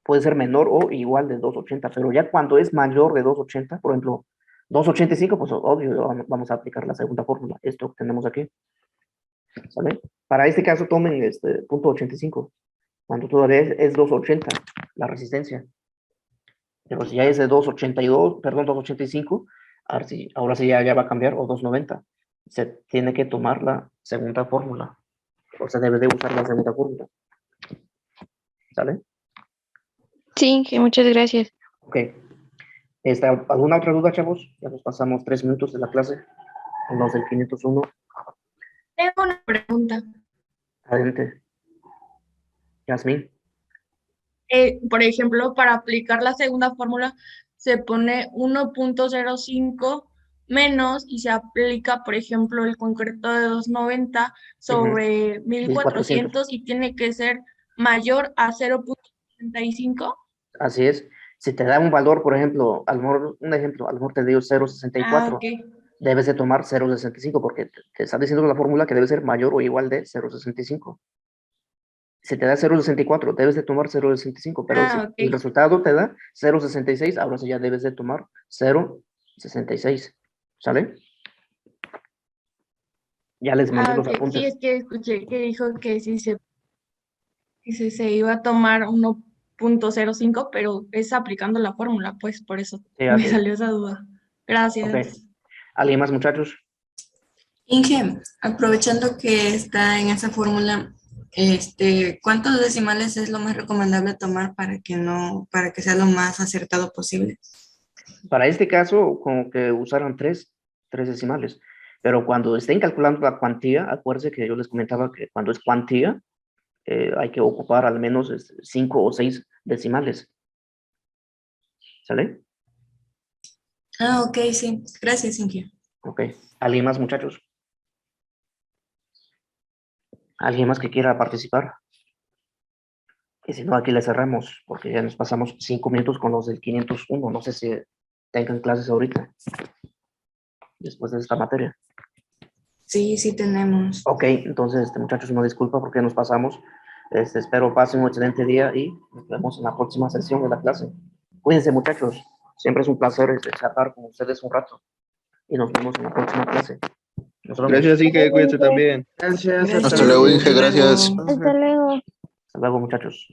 Puede ser menor o igual de 280, pero ya cuando es mayor de 280, por ejemplo, 285, pues obvio, vamos a aplicar la segunda fórmula, esto que tenemos aquí, ¿sale? Para este caso tomen punto 85, cuando todavía es 280 la resistencia, pero si ya es de 282, perdón, 285, ahora sí ya va a cambiar, o 290, se tiene que tomar la segunda fórmula, o se debe de usar la segunda fórmula, ¿sale? Sí, Inge, muchas gracias. Ok. ¿Alguna otra duda, chavos? Ya nos pasamos 3 minutos de la clase. En los del 501. Tengo una pregunta. Adelante. Yasmín. Por ejemplo, para aplicar la segunda fórmula se pone 1.05 menos y se aplica, por ejemplo, el concreto de 290 sobre 1400 y tiene que ser mayor a 0.65. Así es. Si te da un valor, por ejemplo, un ejemplo, a lo mejor te dio 0.64, Ok. debes de tomar 0.65 porque te está diciendo la fórmula que debe ser mayor o igual de 0.65. Si te da 0.64, debes de tomar 0.65, pero si Ok. el resultado te da 0.66, ahora sí ya debes de tomar 0.66. ¿Sale? Ya les mandé los Ok. Sí, apuntes. es que escuché que dijo que si se iba a tomar 1.05, pero es aplicando la fórmula, pues por eso Sí, me así es. salió esa duda. Gracias. Ok. ¿Alguien más, muchachos? Inge, aprovechando que está en esa fórmula, ¿cuántos decimales es lo más recomendable tomar para que sea lo más acertado posible? Para este caso, como que usaron tres decimales. Pero cuando estén calculando la cuantía, acuérdense que yo les comentaba que cuando es cuantía, hay que ocupar al menos 5 o 6 decimales. ¿Sale? Ah, ok, sí. Gracias, Inge. Ok. ¿Alguien más, muchachos? ¿Alguien más que quiera participar? Y si no, aquí le cerramos, porque ya nos pasamos 5 minutos con los del 501. No sé si tengan clases ahorita, después de esta materia. Sí, sí tenemos. Ok, entonces, muchachos, una disculpa porque nos pasamos. Espero pasen un excelente día y nos vemos en la próxima sesión de la clase. Cuídense, muchachos. Siempre es un placer charlar con ustedes un rato. Y nos vemos en la próxima clase. Nos vemos. Gracias, Inge, cuídense también. Gracias, Hasta luego, Inge, gracias. Hasta luego. Hasta luego, muchachos.